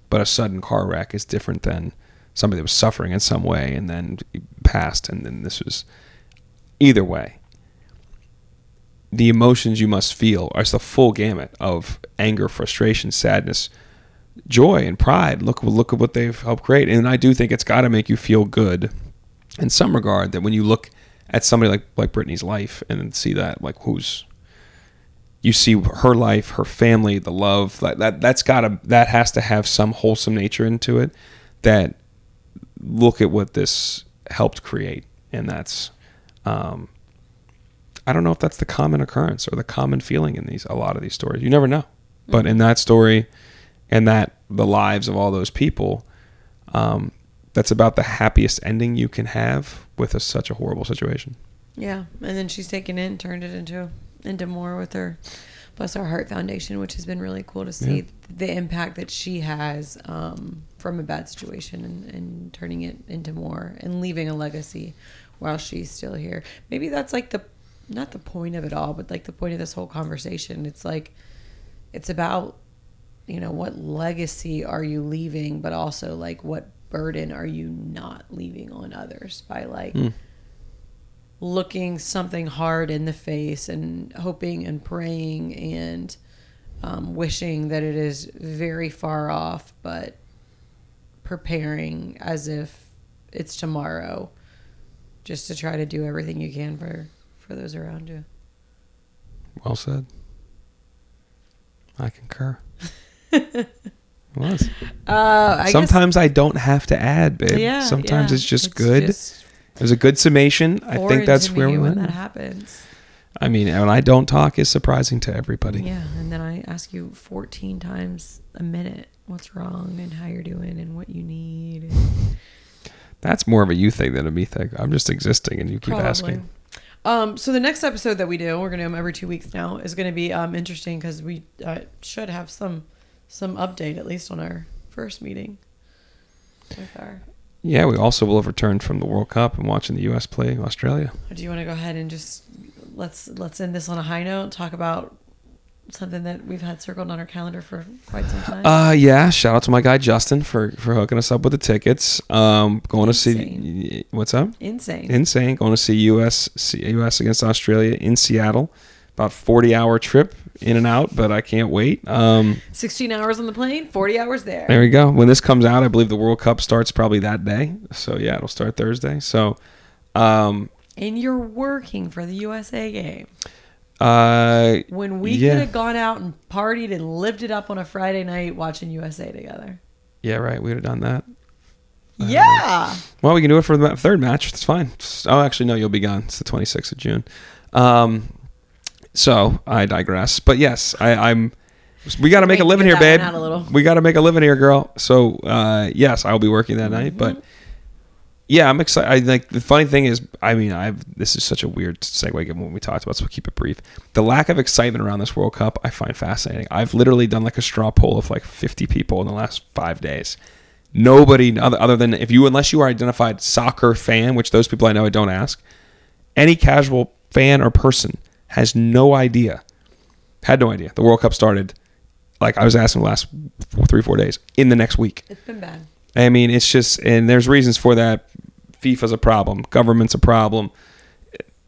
But a sudden car wreck is different than somebody that was suffering in some way and then passed. And then this was, either way, the emotions you must feel are the full gamut of anger, frustration, sadness, joy, and pride. Look at what they've helped create. And I do think it's got to make you feel good in some regard, that when you look at somebody like Brittany's life and then see that, like, you see her life, her family, the love, that has to have some wholesome nature into it. That, look at what this helped create. And that's, I don't know if that's the common occurrence or the common feeling in a lot of these stories. You never know. Mm-hmm. But in that story, and the lives of all those people, that's about the happiest ending you can have with such a horrible situation. Yeah. And then she's taken it and turned it into more with her Bless Our Heart Foundation, which has been really cool to see the impact that she has from a bad situation and turning it into more and leaving a legacy while she's still here. Maybe that's like not the point of it all, but like the point of this whole conversation. It's like, it's about, what legacy are you leaving, but also like what burden are you not leaving on others by like looking something hard in the face and hoping and praying and wishing that it is very far off, but preparing as if it's tomorrow, just to try to do everything you can for those around you. Well said. I concur. It was. Sometimes I don't have to add, babe. Yeah, sometimes it's just good. It was a good summation. I think that's where we went. When that happens. I mean, when I don't talk is surprising to everybody. Yeah, and then I ask you 14 times a minute what's wrong and how you're doing and what you need. That's more of a you thing than a me thing. I'm just existing and you keep asking. So the next episode that we do, we're going to do them every 2 weeks now, is going to be interesting because we should have some update, at least on our first meeting with our... Yeah, we also will have returned from the World Cup and watching the U.S. play Australia. Do you want to go ahead and just let's end this on a high note, talk about something that we've had circled on our calendar for quite some time? Yeah, shout out to my guy Justin for hooking us up with the tickets. Going to see... What's up? Insane. Going to see U.S. against Australia in Seattle. About 40-hour trip in and out, but I can't wait. 16 hours on the plane, 40 hours there. There we go. When this comes out, I believe the World Cup starts probably that day. So, yeah, it'll start Thursday. So, and you're working for the USA game. When we could have gone out and partied and lived it up on a Friday night watching USA together. Yeah, right. We would have done that. Yeah. Well, we can do it for the third match. It's fine. Oh, actually, no, you'll be gone. It's the 26th of June. So I digress. But yes, I'm. We got to make a living here, Get babe. that one out a little. We got to make a living here, girl. So yes, I'll be working that night. But yeah, I'm excited. I like the funny thing is, I mean, this is such a weird segue given what we talked about, so we'll keep it brief. The lack of excitement around this World Cup, I find fascinating. I've literally done like a straw poll of like 50 people in the last 5 days. Nobody other than unless you are identified soccer fan, which those people I know I don't ask, any casual fan or person had no idea. The World Cup started, like I was asking the last 3-4 days, in the next week. It's been bad. I mean, it's just, and there's reasons for that. FIFA's a problem. Government's a problem.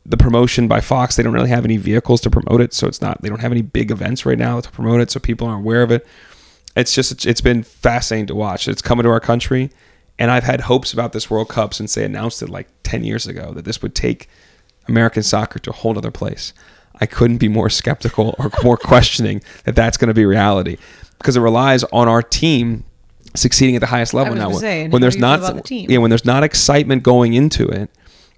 The promotion by Fox, they don't really have any vehicles to promote it, so they don't have any big events right now to promote it, so people aren't aware of it. It's been fascinating to watch. It's coming to our country, and I've had hopes about this World Cup since they announced it like 10 years ago, that this would take American soccer to a whole other place. I couldn't be more skeptical or more questioning that that's going to be reality, because it relies on our team succeeding at the highest level now. When there's not excitement going into it,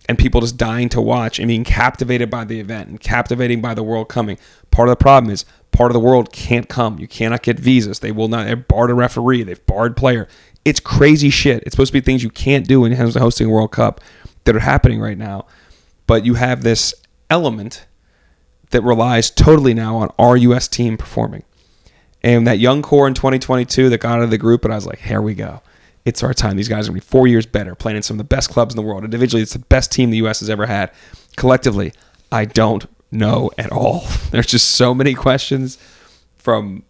and people just dying to watch and being captivated by the event and captivating by the world coming. Part of the problem is part of the world can't come. You cannot get visas. They will not. They've barred a referee. They've barred player. It's crazy shit. It's supposed to be things you can't do when you're hosting a World Cup that are happening right now. But you have this element that relies totally now on our U.S. team performing. And that young core in 2022 that got out of the group, and I was like, here we go. It's our time. These guys are going to be 4 years better, playing in some of the best clubs in the world. Individually, it's the best team the U.S. has ever had. Collectively, I don't know at all. There's just so many questions from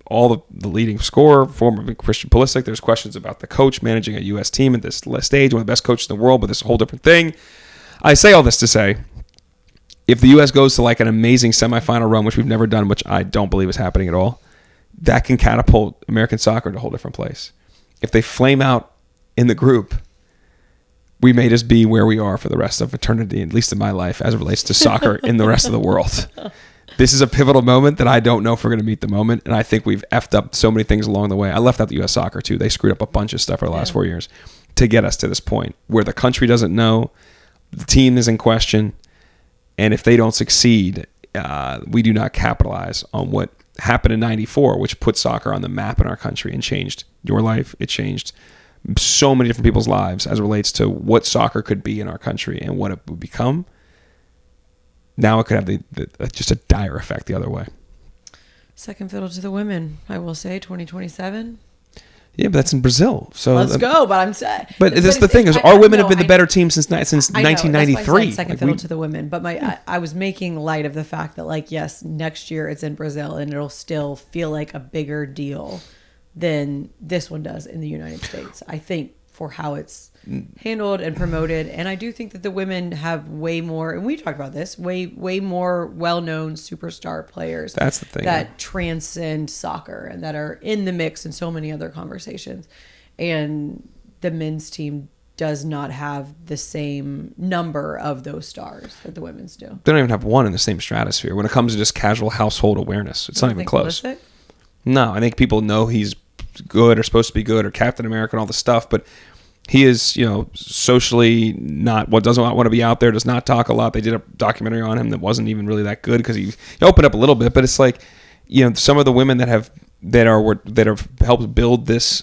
all the leading scorer, former Christian Pulisic. There's questions about the coach managing a U.S. team at this stage, one of the best coaches in the world, but this is a whole different thing. I say all this to say, if the U.S. goes to like an amazing semifinal run, which we've never done, which I don't believe is happening at all, that can catapult American soccer to a whole different place. If they flame out in the group, we may just be where we are for the rest of eternity, at least in my life, as it relates to soccer in the rest of the world. This is a pivotal moment that I don't know if we're going to meet the moment, and I think we've effed up so many things along the way. I left out the U.S. soccer, too. They screwed up a bunch of stuff for the last 4 years to get us to this point where the country doesn't know, the team is in question, and if they don't succeed, we do not capitalize on what happened in 94, which put soccer on the map in our country and changed your life. It changed so many different people's lives as it relates to what soccer could be in our country and what it would become. Now it could have just a dire effect the other way. Second fiddle to the women, I will say, 2027. Yeah, but that's in Brazil. So let's go. But I'm saying. But that's the thing is, our women have been the better team since 1993. That's why I said second fiddle to the women. But I was making light of the fact that, like, yes, next year it's in Brazil and it'll still feel like a bigger deal than this one does in the United States. I think for how it's handled and promoted, and I do think that the women have way more, and we talked about this, way more well-known superstar players. That's the thing that transcend soccer and that are in the mix in so many other conversations. And the men's team does not have the same number of those stars that the women's do. They don't even have one in the same stratosphere when it comes to just casual household awareness. It's not even close. Pulisic? No, I think people know he's good or supposed to be good or Captain America and all this stuff, but he is, socially not doesn't want to be out there, does not talk a lot. They did a documentary on him that wasn't even really that good because he opened up a little bit, but it's like, some of the women that have helped build this,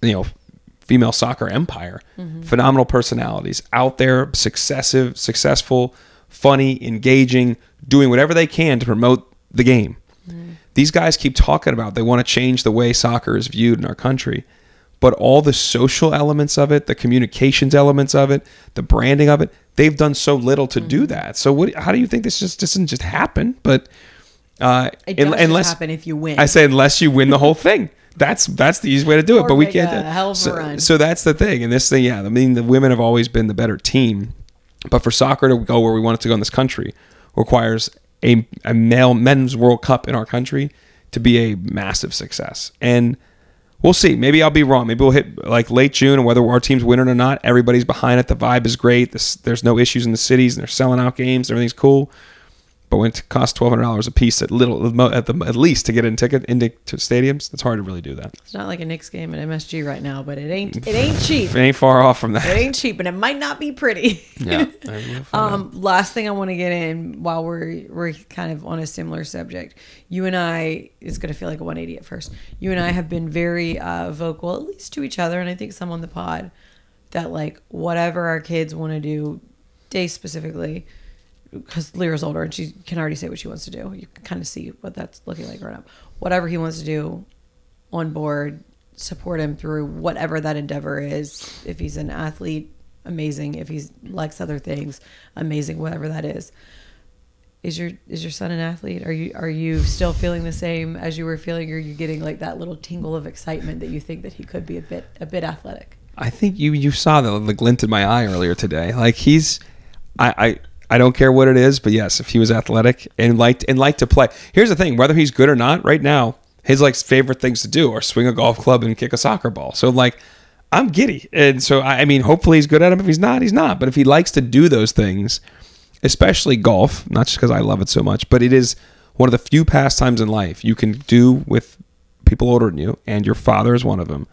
female soccer empire, phenomenal personalities out there, successful, funny, engaging, doing whatever they can to promote the game. These guys keep talking about they want to change the way soccer is viewed in our country. But all the social elements of it, the communications elements of it, the branding of it, they've done so little to do that. So how do you think this doesn't just happen? But it does happen if you win. I say unless you win the whole thing. That's the easy way to do it. But we can't. Hell of a run. So that's the thing. And this thing, the women have always been the better team. But for soccer to go where we want it to go in this country requires a men's World Cup in our country to be a massive success. And we'll see. Maybe I'll be wrong. Maybe we'll hit like late June, and whether our team's winning or not, everybody's behind it. The vibe is great. There's no issues in the cities, and they're selling out games. Everything's cool. But when it costs $1,200 a piece at least to get into stadiums, it's hard to really do that. It's not like a Knicks game at MSG right now, but it ain't cheap. It ain't far off from that. It ain't cheap, and it might not be pretty. Yeah. Last thing I want to get in while we're kind of on a similar subject. You and I, it's going to feel like a 180 at first. You and I have been very vocal, at least to each other, and I think some on the pod, that like whatever our kids want to do, day specifically, because Lyra's older and she can already say what she wants to do. You can kind of see what that's looking like right now. Whatever he wants to do, on board, support him through whatever that endeavor is. If he's an athlete, amazing. If he likes other things, amazing. Whatever that is. Is your son an athlete? Are you still feeling the same as you were feeling? Or are you getting like that little tingle of excitement that you think that he could be a bit athletic? I think you saw the glint in my eye earlier today. Like I don't care what it is, but yes, if he was athletic and liked to play. Here's the thing, whether he's good or not, right now, his like favorite things to do are swing a golf club and kick a soccer ball. So like, I'm giddy. And so, I mean, hopefully he's good at them. If he's not, he's not. But if he likes to do those things, especially golf, not just because I love it so much, but it is one of the few pastimes in life you can do with people older than you, and your father is one of them,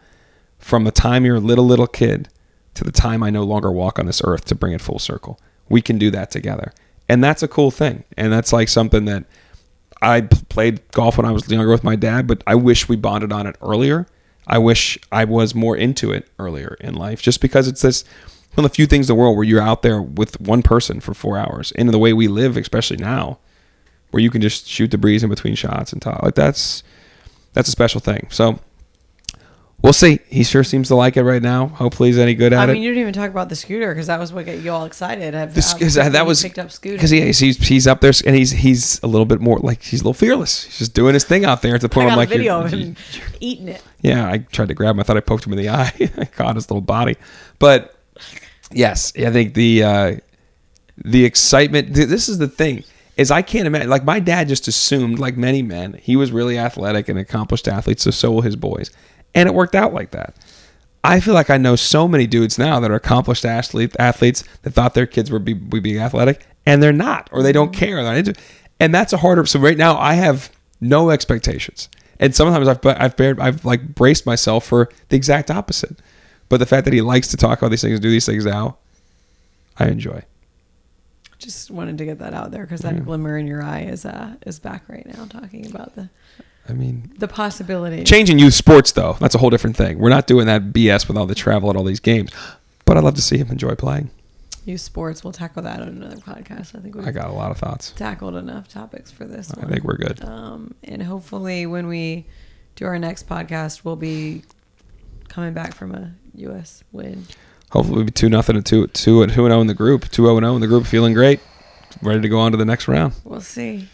from the time you're a little kid to the time I no longer walk on this earth, to bring it full circle. We can do that together. And that's a cool thing. And that's like something that I played golf when I was younger with my dad, but I wish we bonded on it earlier. I wish I was more into it earlier in life, just because it's this one of the few things in the world where you're out there with one person for 4 hours. And the way we live, especially now, where you can just shoot the breeze in between shots and talk. Like that's a special thing. So we'll see. He sure seems to like it right now. Hopefully he's any good at it. I mean, you didn't even talk about the scooter, because that was what got you all excited. That was picked up scooter. Because he's up there and he's a little bit more like, he's a little fearless. He's just doing his thing out there. To the point I got I'm like, a video of him eating it. Yeah, I tried to grab him. I thought I poked him in the eye. I caught his little body. But yes, I think the excitement. This is the thing. Is I can't imagine, like my dad just assumed, like many men, he was really athletic and accomplished athlete, so will his boys. And it worked out like that. I feel like I know so many dudes now that are accomplished athletes that thought their kids would be athletic, and they're not, or they don't care. And that's a harder. So right now I have no expectations, and sometimes I've like braced myself for the exact opposite. But the fact that he likes to talk about these things, do these things now, I enjoy. Just wanted to get that out there, because that glimmer in your eye is back right now, talking about the possibility. Changing youth sports, though, that's a whole different thing. We're not doing that BS with all the travel at all these games. But I'd love to see him enjoy playing. Youth sports, we'll tackle that on another podcast. I think I got a lot of thoughts. Tackled enough topics for this one. I think we're good. And hopefully when we do our next podcast, we'll be coming back from a U.S. win. Hopefully we'll be 2-0 to 2-0 in the group. 2-0 in the group, feeling great. Ready to go on to the next round. We'll see.